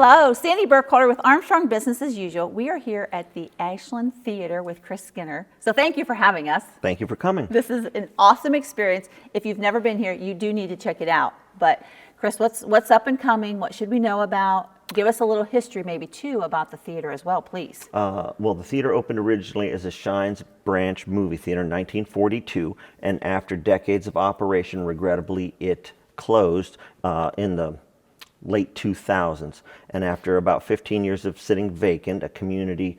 Hello, Sandy Burkholder with Armstrong Business as Usual. We are here at the Ashland Theater with Chris Skinner. So thank you for having us. Thank you for coming. This is an awesome experience. If you've never been here, you do need to check it out. But Chris, what's up and coming? What should we know about? Give us a little history maybe too about the theater as well, please. Well, the theater opened originally as a Shines Branch movie theater in 1942, and after decades of operation, regrettably, it closed in the late 2000s. And after about 15 years of sitting vacant, a community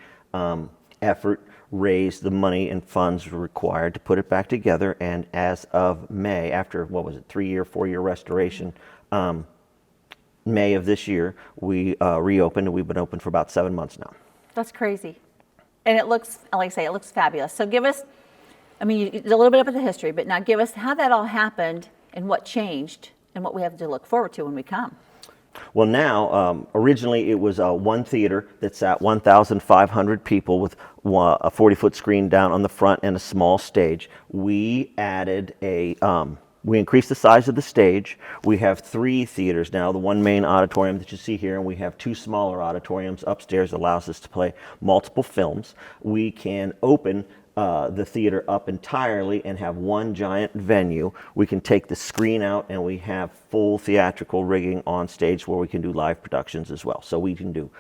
effort raised the money and funds required to put it back together. And as of May, after, 4-year restoration, May of this year, we reopened, and we've been open for about 7 months now. That's crazy. And it looks, like I say, it looks fabulous. So give us, a little bit of the history, but now give us how that all happened and what changed and what we have to look forward to when we come. Well, now, originally it was one theater that sat 1,500 people with a 40-foot screen down on the front and a small stage. We added we increased the size of the stage. We have 3 theaters now, the one main auditorium that you see here, and we have 2 smaller auditoriums upstairs that allows us to play multiple films. We can open the theater up entirely and have one giant venue. We can take the screen out, and we have full theatrical rigging on stage where we can do live productions as well. So we can do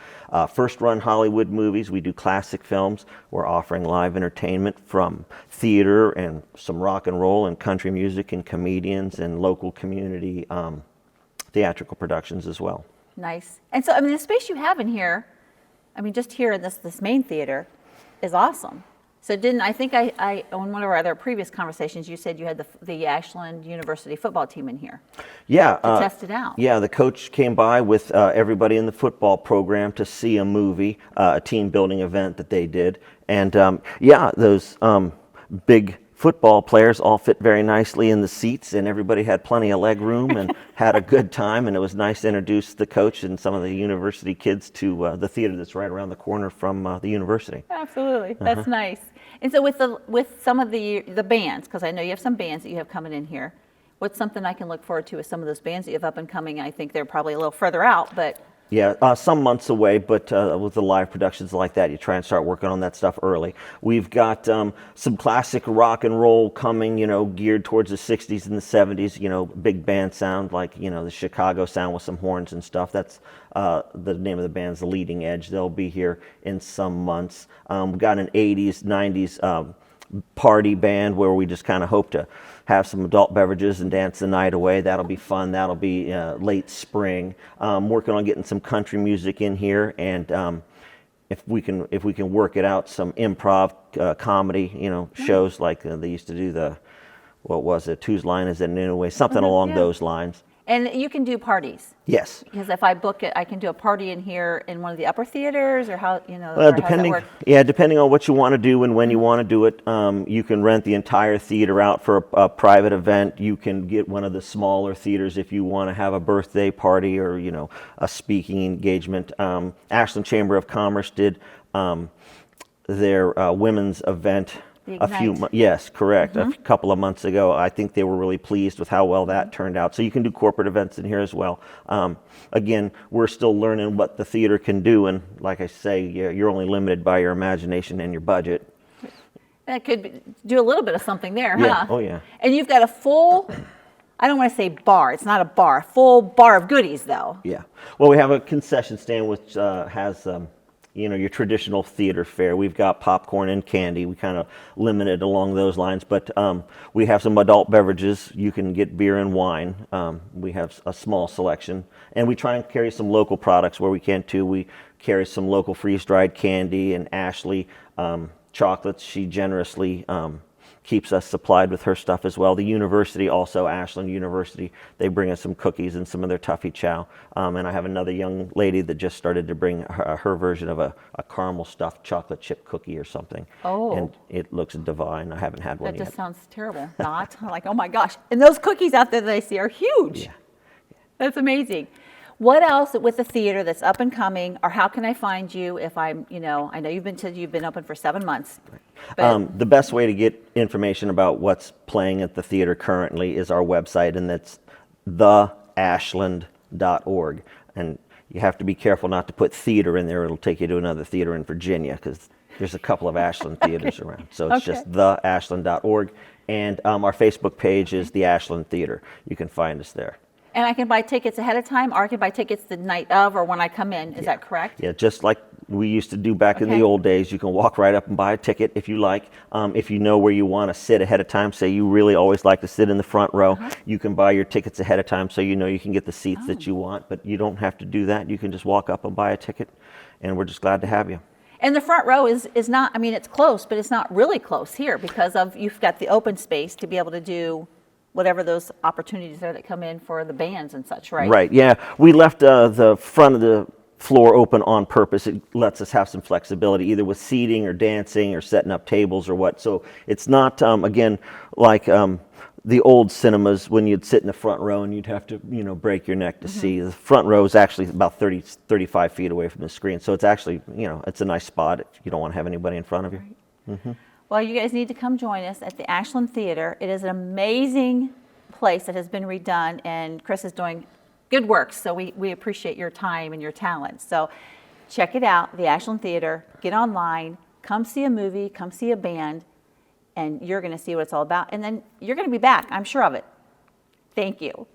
first-run Hollywood movies. We do classic films. We're offering live entertainment from theater and some rock and roll and country music and comedians and local community theatrical productions as well. Nice. And so, the space you have in here, just here in this main theater is awesome. So I think on one of our other previous conversations, you said you had the Ashland University football team in here. Yeah. To test it out. Yeah, the coach came by with everybody in the football program to see a movie, a team building event that they did. And those big football players all fit very nicely in the seats, and everybody had plenty of leg room and had a good time. And it was nice to introduce the coach and some of the university kids to the theater that's right around the corner from the university. Absolutely. That's nice. And so with some of the bands, because I know you have some bands that you have coming in here, what's something I can look forward to with some of those bands that you have up and coming? I think they're probably a little further out, but... Yeah, some months away, but with the live productions like that, you try and start working on that stuff early. We've got some classic rock and roll coming, geared towards the 60s and the 70s, big band sound, like, the Chicago sound with some horns and stuff. That's the name of the band's The Leading Edge. They'll be here in some months. We've got an 80s, 90s party band where we just kind of hope to have some adult beverages and dance the night away. That'll be fun. That'll be late spring. Working on getting some country music in here, and if we can work it out, some improv comedy, shows like they used to do Whose Line Is It Anyway? Something along those lines. And you can do parties. Yes. Because if I book it, I can do a party in here in one of the upper theaters, or how, depending on what you want to do and when you want to do it, you can rent the entire theater out for a private event. You can get one of the smaller theaters if you want to have a birthday party or, a speaking engagement. Ashland Chamber of Commerce did their women's event. Yes, correct. A couple of months ago. I think they were really pleased with how well that turned out. So you can do corporate events in here as well. Again, we're still learning what the theater can do, and like I say, you're only limited by your imagination and your budget. That could do a little bit of something there, yeah. huh? Oh yeah. And you've got a full, I don't want to say bar. It's not a bar. Full bar of goodies, though. Yeah. Well, we have a concession stand which has your traditional theater fare. We've got popcorn and candy. We kind of limit it along those lines, but we have some adult beverages. You can get beer and wine. We have a small selection, and we try and carry some local products where we can too. We carry some local freeze-dried candy, and Ashley chocolates. She generously keeps us supplied with her stuff as well. The university also, Ashland University, they bring us some cookies and some of their Tuffy Chow. And I have another young lady that just started to bring her version of a caramel stuffed chocolate chip cookie or something. Oh. And it looks divine. I haven't had one yet. yet. That just sounds terrible. Not like, oh my gosh. And those cookies out there that I see are huge. Yeah. That's amazing. What else with the theater that's up and coming, or how can I find you if I'm, I know you've been open for 7 months. The best way to get information about what's playing at the theater currently is our website, and that's theashland.org. And You have to be careful not to put theater in there. It'll take you to another theater in Virginia because there's a couple of Ashland theaters around. So it's just theashland.org. And our Facebook page is the Ashland Theater. You can find us there. And I can buy tickets ahead of time, or I can buy tickets the night of or when I come in. Is that correct? Yeah, just like we used to do back in the old days. You can walk right up and buy a ticket if you like. If you know where you want to sit ahead of time, say you really always like to sit in the front row, you can buy your tickets ahead of time so you know you can get the seats that you want. But you don't have to do that. You can just walk up and buy a ticket, and we're just glad to have you. And the front row is not, I mean, it's close, but it's not really close here because of you've got the open space to be able to do whatever those opportunities are that come in for the bands and such, right? Right, yeah. We left the front of the floor open on purpose. It lets us have some flexibility, either with seating or dancing or setting up tables or what. So it's not, again, like the old cinemas when you'd sit in the front row and you'd have to, break your neck to see. The front row is actually about 30, 35 feet away from the screen. So it's actually, it's a nice spot if you don't want to have anybody in front of you. Right. Well, you guys need to come join us at the Ashland Theater. It is an amazing place that has been redone, and Chris is doing good work, so we appreciate your time and your talent. So check it out, the Ashland Theater. Get online, come see a movie, come see a band, and you're going to see what it's all about. And then you're going to be back, I'm sure of it. Thank you.